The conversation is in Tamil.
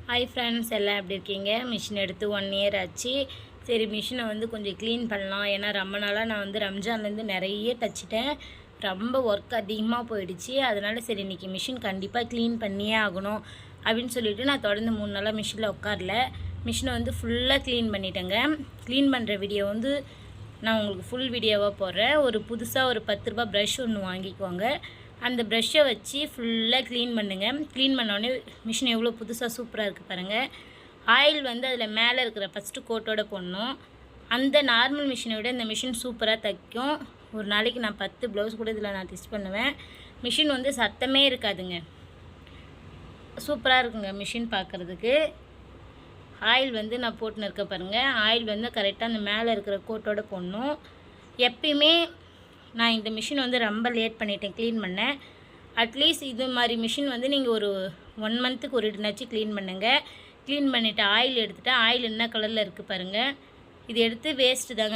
ஹாய் ஃப்ரெண்ட்ஸ், எல்லாம் எப்படி இருக்கீங்க? மிஷின் எடுத்து 1 இயர் ஆச்சு. சரி, மிஷினை வந்து கொஞ்சம் க்ளீன் பண்ணலாம். ஏன்னா ரொம்ப நாளாக நான் வந்து ரம்ஜான்லேருந்து நிறைய தச்சிட்டேன். ரொம்ப ஒர்க் அதிகமாக போயிடுச்சு. அதனால் சரி, இன்றைக்கி மிஷின் கண்டிப்பாக க்ளீன் பண்ணியே ஆகணும் அப்படின்னு சொல்லிவிட்டு நான் தொடர்ந்து 3 நாளாக மிஷினில் உட்காரல. மிஷினை வந்து ஃபுல்லாக க்ளீன் பண்ணிட்டேங்க. க்ளீன் பண்ணுற வீடியோ வந்து நான் உங்களுக்கு ஃபுல் வீடியோவாக போடுறேன். ஒரு புதுசாக ஒரு 10 ரூபா ப்ரஷ் ஒன்று வாங்கிக்கோங்க. அந்த ப்ரஷ்ஷை வச்சு ஃபுல்லாக க்ளீன் பண்ணுங்கள். க்ளீன் பண்ணோடனே மிஷின் எவ்வளோ புதுசாக சூப்பராக இருக்குது பாருங்கள். ஆயில் வந்து அதில் மேலே இருக்கிற ஃபஸ்ட்டு கோட்டோடு போடணும். அந்த நார்மல் மிஷினை விட இந்த மிஷின் சூப்பராக தைக்கும். ஒரு நாளைக்கு நான் 10 ப்ளவுஸ் கூட இதில் நான் ஸ்டிச் பண்ணுவேன். மிஷின் வந்து சத்தமே இருக்காதுங்க. சூப்பராக இருக்குங்க மிஷின் பார்க்குறதுக்கு. ஆயில் வந்து நான் போட்டுன்னு இருக்க பாருங்கள். ஆயில் வந்து கரெக்டாக அந்த மேலே இருக்கிற கோட்டோடு போடணும். எப்பயுமே நான் இந்த மிஷின் வந்து ரொம்ப லேட் பண்ணிட்டேன் க்ளீன் பண்ணேன். அட்லீஸ்ட் இது மாதிரி மிஷின் வந்து நீங்கள் ஒரு 1 மந்த்துக்கு ஒரு இடனாச்சும் க்ளீன் பண்ணுங்கள். க்ளீன் பண்ணிவிட்டு ஆயில் எடுத்துகிட்டு, ஆயில் என்ன கலரில் இருக்குது பாருங்கள். இது எடுத்து வேஸ்ட்டு தாங்க.